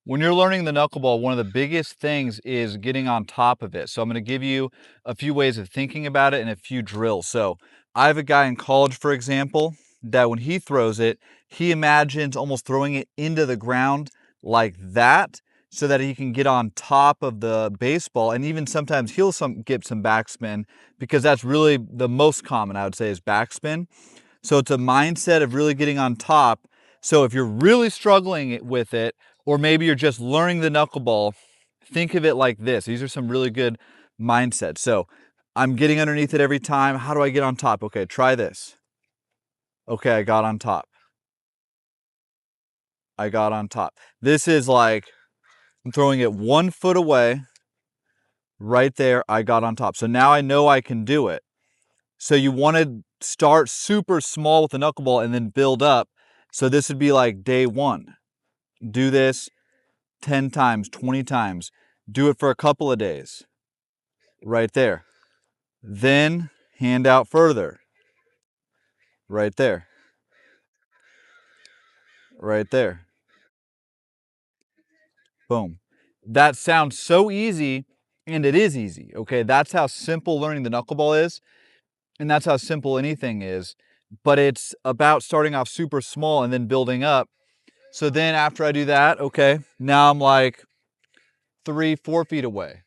When you're learning the knuckleball, one of the biggest things is getting on top of it. So I'm going to give you a few ways of thinking about it and a few drills. So I have a guy in college, for example, that when he throws it, he imagines almost throwing it into the ground like that so that he can get on top of the baseball. And even sometimes he'll get some backspin, because that's really the most common, I would say, is backspin. So it's a mindset of really getting on top. So if you're really struggling with it, or maybe you're just learning the knuckleball, think of it like this. These are some really good mindsets. So I'm getting underneath it every time. How do I get on top? Okay, try this. Okay, I got on top. I got on top. This is like I'm throwing it 1 foot away. Right there, I got on top. So now I know I can do it. So you want to start super small with the knuckleball and then build up. So this would be like day 1. Do this 10 times, 20 times. Do it for a couple of days. Right there. Then hand out further. Right there. Right there. Boom. That sounds so easy, and it is easy. Okay, that's how simple learning the knuckleball is, and that's how simple anything is. But it's about starting off super small and then building up. So then after I do that, okay, now I'm like 3, 4 feet away.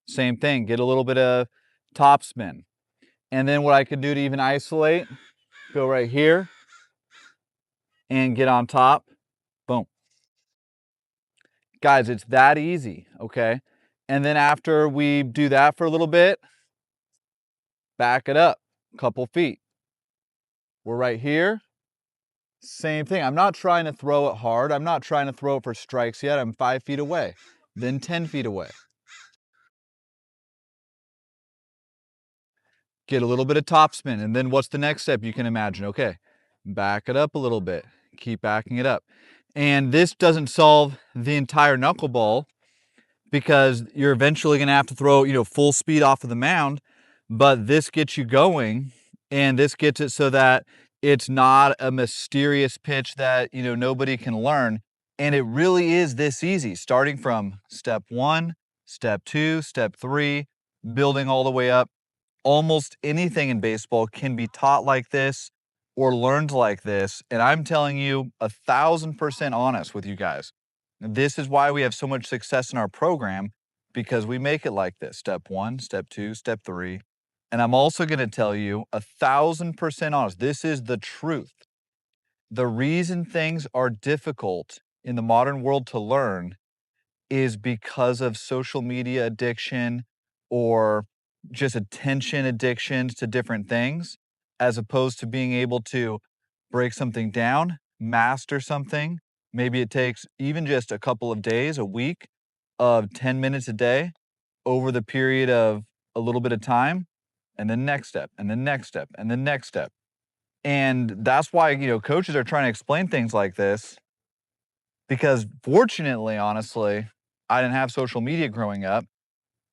Same thing, get a little bit of top spin. And then what I could do to even isolate, go right here and get on top. Boom. Guys, it's that easy, okay? And then after we do that for a little bit, back it up a couple feet. We're right here. Same thing. I'm not trying to throw it hard. I'm not trying to throw it for strikes yet. I'm 5 feet away, then 10 feet away. Get a little bit of topspin. And then what's the next step you can imagine? Okay, back it up a little bit. Keep backing it up. And this doesn't solve the entire knuckleball, because you're eventually going to have to throw, full speed off of the mound. But this gets you going, and this gets it so that it's not a mysterious pitch that, nobody can learn. And it really is this easy, starting from step 1, step 2, step 3, building all the way up. Almost anything in baseball can be taught like this or learned like this. And I'm telling you 1,000% honest with you guys. This is why we have so much success in our program, because we make it like this. Step 1, step 2, step 3. And I'm also going to tell you 1,000% honest. This is the truth. The reason things are difficult in the modern world to learn is because of social media addiction, or just attention addictions to different things, as opposed to being able to break something down, master something. Maybe it takes even just a couple of days, a week of 10 minutes a day over the period of a little bit of time, and then next step, and then next step, and then next step. And that's why, coaches are trying to explain things like this, because fortunately, honestly, I didn't have social media growing up.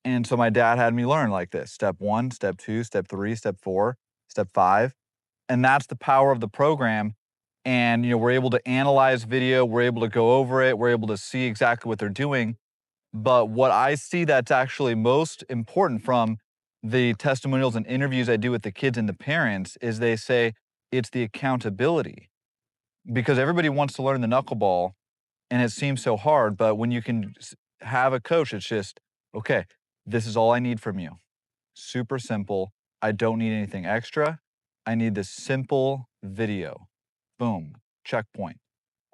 And so my dad had me learn like this: step 1, step 2, step 3, step 4, step 5. And that's the power of the program. And, we're able to analyze video, we're able to go over it, we're able to see exactly what they're doing. But what I see that's actually most important from the testimonials and interviews I do with the kids and the parents is they say it's the accountability, because everybody wants to learn the knuckleball and it seems so hard. But when you can have a coach, it's just, okay, this is all I need from you. Super simple. I don't need anything extra. I need this simple video. Boom, checkpoint.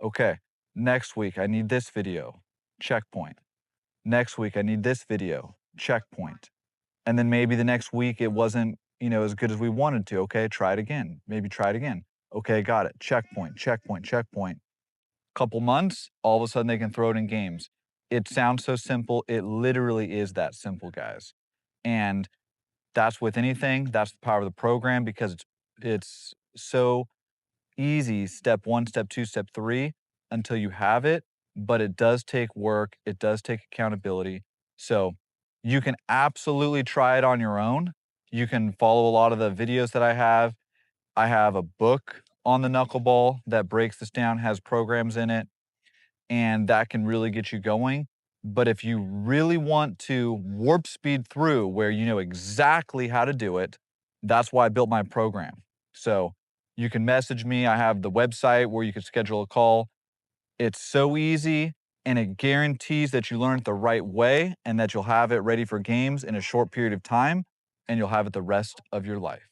Okay, next week, I need this video. Checkpoint. Next week, I need this video. Checkpoint. And then maybe the next week it wasn't, as good as we wanted to. Okay, try it again. Maybe try it again. Okay, got it. Checkpoint, checkpoint, checkpoint. Couple months, all of a sudden they can throw it in games. It sounds so simple. It literally is that simple, guys. And that's with anything. That's the power of the program, because it's so easy. Step 1, step 2, step 3, until you have it. But it does take work. It does take accountability. So you can absolutely try it on your own. You can follow a lot of the videos that I have. I have a book on the knuckleball that breaks this down, has programs in it, and that can really get you going. But if you really want to warp speed through where you know exactly how to do it, that's why I built my program. So you can message me. I have the website where you can schedule a call. It's so easy, and it guarantees that you learn it the right way and that you'll have it ready for games in a short period of time, and you'll have it the rest of your life.